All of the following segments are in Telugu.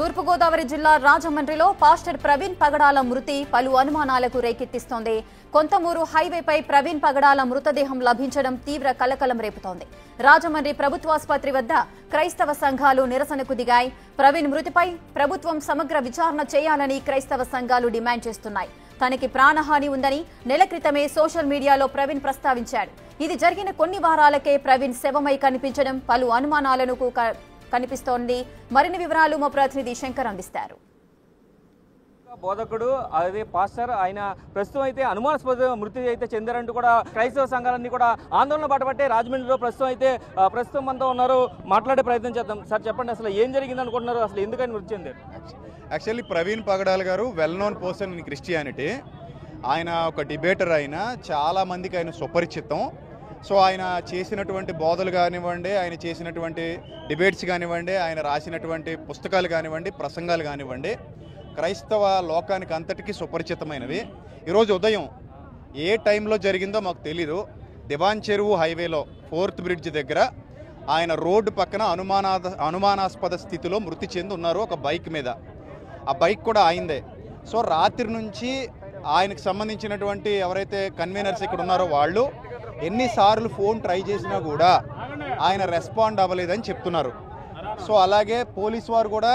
తూర్పుగోదావరి జిల్లా రాజమండ్రిలో పాస్టర్ ప్రవీణ్ పగడాల మృతి పలు అనుమానాలకు రేకెత్తిస్తోంది. కొంతమూరు హైవేపై ప్రవీణ్ పగడాల మృతదేహం లభించడం తీవ్ర కలకలం రేపుతోంది. రాజమండ్రి ప్రభుత్వాసుపత్రి వద్ద క్రైస్తవ సంఘాలు నిరసనకు దిగాయి. ప్రవీణ్ మృతిపై ప్రభుత్వం సమగ్ర విచారణ చేయాలని క్రైస్తవ సంఘాలు డిమాండ్ చేస్తున్నాయి. తనకి ప్రాణహాని ఉందని నెల క్రితమే సోషల్ మీడియాలో ప్రవీణ్ ప్రస్తావించాడు. ఇది జరిగిన కొన్ని వారాలకే ప్రవీణ్ శవమై కనిపించడం పలు అనుమానాలను కనిపిస్తోంది. మరిన్ని వివరాలు మా ప్రతినిధి శంకర్ అందిస్తారు. బోధకుడు అదే పాస్టర్ ఆయన ప్రస్తుతం అయితే అనుమానాస్పద మృతి అయితే చెందారంటూ కూడా క్రైస్తవ సంఘాలన్నీ కూడా ఆందోళన పట్టబట్టే రాజమండ్రిలో ప్రస్తుతం మనతో ఉన్నారు. మాట్లాడే ప్రయత్నం చేద్దాం. సార్ చెప్పండి, అసలు ఏం జరిగింది అనుకుంటున్నారు? అసలు ఎందుకని మృతి చెందారు? యాక్చువల్లీ ప్రవీణ్ పగడాల్ గారు well known person in Christianity. ఆయన ఒక డిబేటర్, ఆయన చాలా మందికి ఆయన సుపరిచితం. సో ఆయన చేసినటువంటి బోధలు కానివ్వండి, ఆయన చేసినటువంటి డిబేట్స్ కానివ్వండి, ఆయన రాసినటువంటి పుస్తకాలు కానివ్వండి, ప్రసంగాలు కానివ్వండి, క్రైస్తవ లోకానికి అంతటికీ సుపరిచితమైనవి. ఈరోజు ఉదయం ఏ టైంలో జరిగిందో మాకు తెలీదు. దివాన్ చెరువు హైవేలో 4th బ్రిడ్జ్ దగ్గర ఆయన రోడ్డు పక్కన అనుమానాస్పద స్థితిలో మృతి చెంది ఉన్నారు ఒక బైక్ మీద. ఆ బైక్ కూడా ఆయిందే. సో రాత్రి నుంచి ఆయనకు సంబంధించినటువంటి ఎవరైతే కన్వీనర్స్ ఇక్కడ ఉన్నారో వాళ్ళు ఎన్నిసార్లు ఫోన్ ట్రై చేసినా కూడా ఆయన రెస్పాండ్ అవ్వలేదని చెప్తున్నారు. సో అలాగే పోలీసు వారు కూడా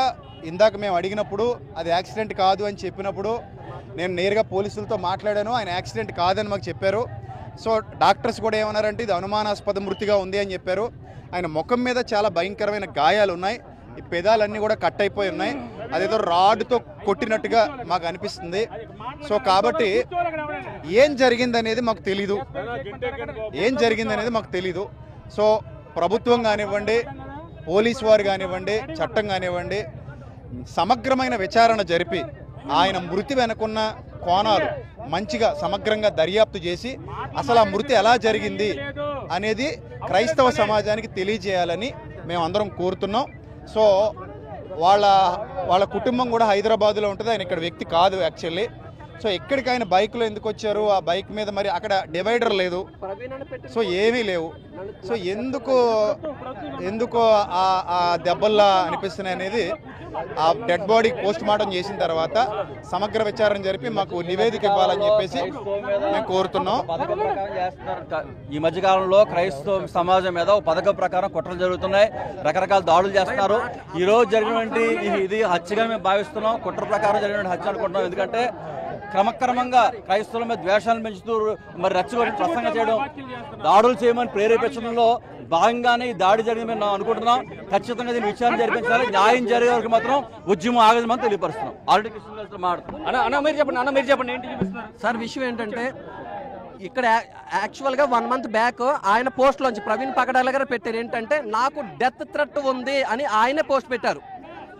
ఇందాక మేము అడిగినప్పుడు అది యాక్సిడెంట్ కాదు అని చెప్పినప్పుడు నేను నేరుగా పోలీసులతో మాట్లాడాను. ఆయన యాక్సిడెంట్ కాదని మాకు చెప్పారు. సో డాక్టర్స్ కూడా ఏమన్నారంటే ఇది అనుమానాస్పద మృతిగా ఉంది అని చెప్పారు. ఆయన ముఖం మీద చాలా భయంకరమైన గాయాలు ఉన్నాయి. ఈ పెదాలన్నీ కూడా కట్ అయిపోయి ఉన్నాయి. అదేదో రాడ్తో కొట్టినట్టుగా మాకు అనిపిస్తుంది. సో కాబట్టి ఏం జరిగిందనేది మాకు తెలీదు. సో ప్రభుత్వం కానివ్వండి, పోలీసు వారు కానివ్వండి, చట్టం కానివ్వండి, సమగ్రమైన విచారణ జరిపి ఆయన మృతి వెనుకున్న కోణాలు మంచిగా సమగ్రంగా దర్యాప్తు చేసి అసలు ఆ మృతి ఎలా జరిగింది అనేది క్రైస్తవ సమాజానికి తెలియజేయాలని మేము అందరం కోరుతున్నాం. సో వాళ్ళ కుటుంబం కూడా హైదరాబాద్లో ఉంటుంది. ఆయన ఇక్కడ వ్యక్తి కాదు యాక్చువల్లీ. సో ఎక్కడికి ఆయన బైక్లో ఎందుకు వచ్చారు? ఆ బైక్ మీద మరి అక్కడ డివైడర్ లేదు, సో ఏమీ లేవు. సో ఎందుకు ఆ దెబ్బల్లా అనిపిస్తున్నాయి అనేది ఆ డెడ్ బాడీ పోస్ట్ మార్టం చేసిన తర్వాత సమగ్ర విచారణ జరిపి మాకు నివేదిక ఇవ్వాలని చెప్పేసి మేము కోరుతున్నాం. ఈ మధ్యకాలంలో క్రైస్తవ సమాజం మీద పథకం ప్రకారం కుట్రలు జరుగుతున్నాయి, రకరకాల దాడులు చేస్తున్నారు. ఈ రోజు జరిగినటువంటి ఇది హత్యగా మేము భావిస్తున్నాం, కుట్ర ప్రకారం జరిగిన హత్య అనుకుంటున్నాం. ఎందుకంటే క్రమక్రమంగా క్రైస్తవుల మీద ద్వేషాలను పెంచుతూ మరి రెచ్చగొట్టి ప్రసంగం చేయడం, దాడులు చేయమని ప్రేరేపించడంలో భాగంగానే ఈ దాడి జరిగిందని మేము అనుకుంటున్నాం. ఖచ్చితంగా దీన్ని విచారణ జరిపించాలి. న్యాయం జరిగే వరకు మాత్రం ఉద్యమం ఆగదని తెలియపరుస్తున్నాం. ఆల్రెడీ మీరు చెప్పండి ఏంటి సార్? విషయం ఏంటంటే ఇక్కడ యాక్చువల్గా 1 month బ్యాక్ ఆయన పోస్ట్లోంచి ప్రవీణ్ పగడాల గారు పెట్టారు ఏంటంటే నాకు డెత్ థ్రెట్ ఉంది అని ఆయనే పోస్ట్ పెట్టారు.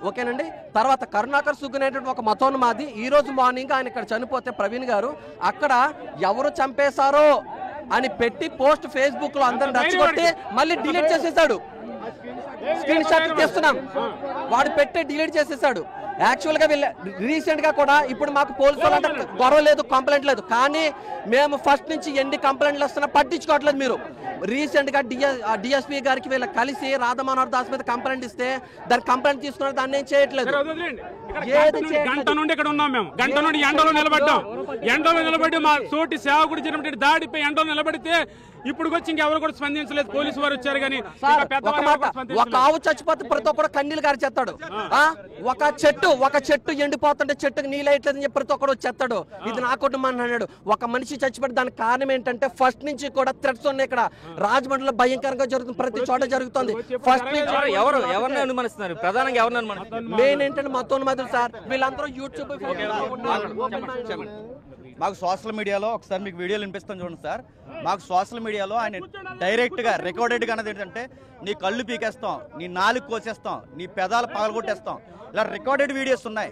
ఓకేనండి. తర్వాత కరుణాకర్ సుగ్గునేటువంటి ఒక మతోన్మాది ఈ రోజు మార్నింగ్ ఆయన ఇక్కడ చనిపోతే ప్రవీణ్ గారు అక్కడ ఎవరు చంపేశారో అని పెట్టి పోస్ట్ ఫేస్బుక్ లో అందరిని రచ్చగొట్టి మళ్ళీ డిలీట్ చేసేసాడు. స్క్రీన్ షాట్ తీస్తున్నాం, వాడు పెట్టి డిలీట్ చేసేసాడు. యాక్చువల్ గా వీళ్ళు రీసెంట్ గా కూడా ఇప్పుడు మాకు పోలీసు వాళ్ళంటే గొడవ లేదు, కంప్లైంట్ లేదు, కానీ మేము ఫస్ట్ నుంచి ఎన్ని కంప్లైంట్లు వస్తున్నా పట్టించుకోవట్లేదు. మీరు రీసెంట్ గా డిఎస్పీ గారికి వీళ్ళు కలిసి రాధా మనోహర్ దాస్ మీద కంప్లైంట్ ఇస్తే దాని కంప్లైంట్ తీసుకున్నారు, దాన్ని ఏం చేయట్లేదు. గంట నుండి ఇక్కడ ఉన్నాం మేము, గంట నుండి ఎండలో నిలబడి మా తోటి సేవకుడు జరిగినటువంటి దాడిపై ఎండలో నిలబడితే ఇప్పుడు వచ్చి ఇంకెవరు కూడా స్పందించలేదు. పోలీసు వారు వచ్చారు కానీ ఒక ఆవు చచ్చిపోతే ప్రతి ఒక్కరు కన్నీళ్ళు గారి చేస్తాడు. ఒక చెట్టు ఎండిపోతుంటే చెట్టుకు నీళ్ళేయట్లేదని చెప్పి ప్రతి ఒక్కడు వచ్చేస్తాడు. ఇది నా కుటుంబం అన్నాడు. ఒక మనిషి చచ్చిపోతే దానికి కారణం ఏంటంటే ఫస్ట్ నుంచి కూడా థ్రెట్స్ ఉన్నాయి. ఇక్కడ రాజమండ్రిలో భయంకరంగా జరుగుతుంది, ప్రతి చోట జరుగుతుంది. ఫస్ట్ నుంచి ఎవరిని అనుమానిస్తున్నారు? ప్రధానంగా ఎవరిని అనుమానిస్తున్నారు? మెయిన్ ఏంటంటే మతోన్మాదులు సార్. వీళ్ళందరూ యూట్యూబ్ మాకు సోషల్ మీడియాలో ఒకసారి మీకు వీడియోలు వినిపిస్తాం చూడండి సార్. మాకు సోషల్ మీడియాలో ఆయన డైరెక్ట్గా రికార్డెడ్గా అన్నది ఏంటంటే నీ కళ్ళు పీకేస్తాం, నీ నాలుగు కోసేస్తాం, నీ పెదాలు పగలగొట్టేస్తాం, ఇలా రికార్డెడ్ వీడియోస్ ఉన్నాయి.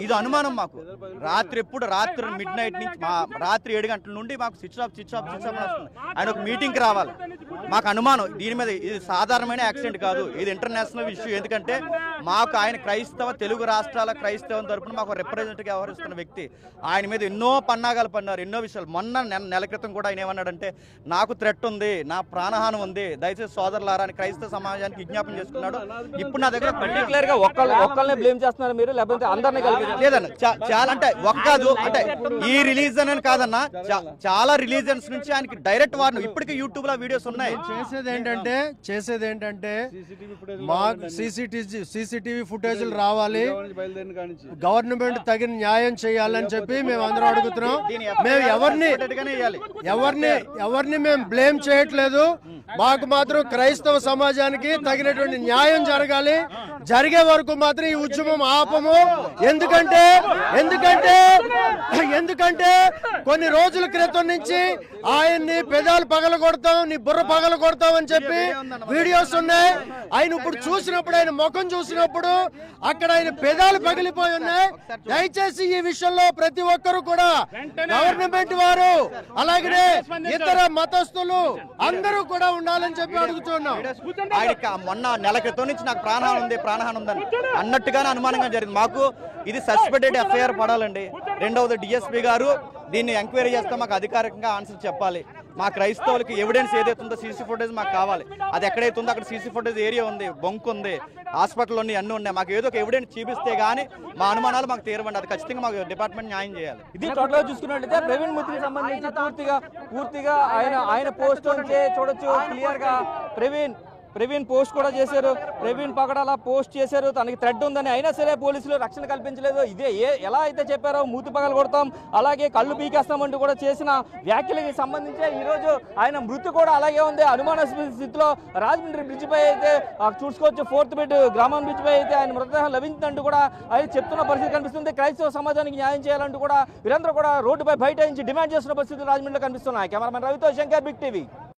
ఇది అనుమానం మాకు. రాత్రి మిడ్ నైట్ నుంచి రాత్రి 7 గంటల నుండి మాకు స్విచ్ ఆఫ్ వస్తుంది. ఆయన ఒక మీటింగ్కి రావాలి. మాకు అనుమానం దీని మీద. ఇది సాధారణమైన యాక్సిడెంట్ కాదు, ఇది ఇంటర్నేషనల్ ఇష్యూ. ఎందుకంటే మాకు ఆయన తెలుగు రాష్ట్రాల క్రైస్తవం తరపున మాకు రిప్రజెంటేటివ్గా వ్యవహరిస్తున్న వ్యక్తి. ఆయన మీద ఎన్నో పన్నాగాలు పన్నారు, ఎన్నో విషయాలు. మొన్న నెల క్రితం కూడా ఆయన ఏమన్నాడంటే నాకు థ్రెట్ ఉంది, నా ప్రాణహానం ఉంది, దయచేసి సోదరులారా అని క్రైస్తవ సమాజానికి విజ్ఞాపన చేసుకున్నాడు. ఇప్పుడు నా దగ్గర పర్టికులర్ గా ఒక్కళ్ళనే బ్లేమ్ చేస్తున్నారు మీరు, లేకపోతే అందరినీ కలిపి? లేదన్న, చాలా అంటే ఒక్కదు అంటే ఈ రిలీజన్ అని కాదన్నా, చాలా రిలీజన్స్ నుంచి ఆయనకి డైరెక్ట్ వార్నింగ్. ఇప్పటికీ యూట్యూబ్ లో వీడియోస్ ఉన్నాయి. చేసేది ఏంటంటే మాకు సీసీటీవీ ఫుటేజ్లు రావాలి, గవర్నమెంట్ తగిన న్యాయం చేయాలని చెప్పి మేము అందరం అడుగుతున్నాం. మేము ఎవరిని మేము బ్లేమ్ చేయట్లేదు. మాకు మాత్రం క్రైస్తవ సమాజానికి తగినటువంటి న్యాయం జరగాలి. జరిగే వరకు మాత్రం ఈ ఉద్యమం ఆపము. ఎందుకంటే కొన్ని రోజుల క్రితం నుంచి ఆయన్ని పెదాలు పగల కొడతాం, నీ బుర్ర పగల కొడతాం అని చెప్పి వీడియోస్ ఉన్నాయి. ఆయన ఇప్పుడు చూసినప్పుడు, ఆయన ముఖం చూసినప్పుడు అక్కడ ఆయన పెదాలు పగిలిపోయి ఉన్నాయి. దయచేసి ఈ విషయంలో ప్రతి ఒక్కరు కూడా గవర్నమెంట్ వారు అలాగే ఇతర మతస్థులు అందరూ కూడా ఉండాలని చెప్పి అడుగుతున్నాం. ఆయనకి మొన్న నెల క్రితం నుంచి నాకు ప్రాణహానం ఉందని అన్నట్టుగానే అనుమానంగా జరిగింది. మాకు ఇది సస్పెండెడ్ ఎఫ్ఐఆర్ పడాలండి. రెండవది డిఎస్పీ గారు దీన్ని ఎంక్వైరీ చేస్తే మాకు అధికారికంగా ఆన్సర్ చెప్పాలి. మా క్రైస్తవులకి ఎవిడెన్స్ ఏదైతే ఉందో సీసీ ఫుటేజ్ మాకు కావాలి. అది ఎక్కడైతే ఉందో అక్కడ సీసీ ఫుటేజ్ ఏరియా ఉంది, బొంకు ఉంది, హాస్పిటల్ ఉన్నాయి, అన్నీ ఉన్నాయి. మాకు ఏదో ఒక ఎవిడెన్స్ చూపిస్తే గానీ మా అనుమానాలు మాకు తీరవండి. అది ఖచ్చితంగా మాకు డిపార్ట్మెంట్ న్యాయం చేయాలి. ఇది టోటల్ చూసుకున్నట్లయితే ప్రవీణ్ మూర్తికి సంబంధించి పూర్తిగా ఆయన పోస్ట్ నుంచి చూడొచ్చు క్లియర్ గా. ప్రవీణ్ పోస్ట్ కూడా చేశారు, ప్రవీణ్ పగడాల పోస్ట్ చేశారు, తనకి థ్రెడ్ ఉందని. అయినా సరే పోలీసులు రక్షణ కల్పించలేదు. ఇదే ఎలా అయితే చెప్పారో మూతి పగలు కొడతాం, అలాగే కళ్ళు పీకేస్తామంటూ కూడా చేసిన వ్యాఖ్యలకి సంబంధించి ఈరోజు ఆయన మృతి కూడా అలాగే ఉంది. అనుమానాస్పద స్థితిలో రాజమండ్రి బ్రిడ్జ్ పై అయితే చూసుకోవచ్చు, 4th బెడ్ గ్రామం బ్రిడ్జ్ పై అయితే ఆయన మృతదేహం లభించిందంటూ కూడా ఆయన చెప్తున్న పరిస్థితి కనిపిస్తుంది. క్రైస్తవ సమాజానికి న్యాయం చేయాలంటూ కూడా వీరందరూ కూడా రోడ్డుపై బైఠాయించి డిమాండ్ చేస్తున్న పరిస్థితులు రాజమండ్రిలో కనిపిస్తున్నాయి. కెమెరామెన్ రవితో శంకర్, బిగ్ టీవీ.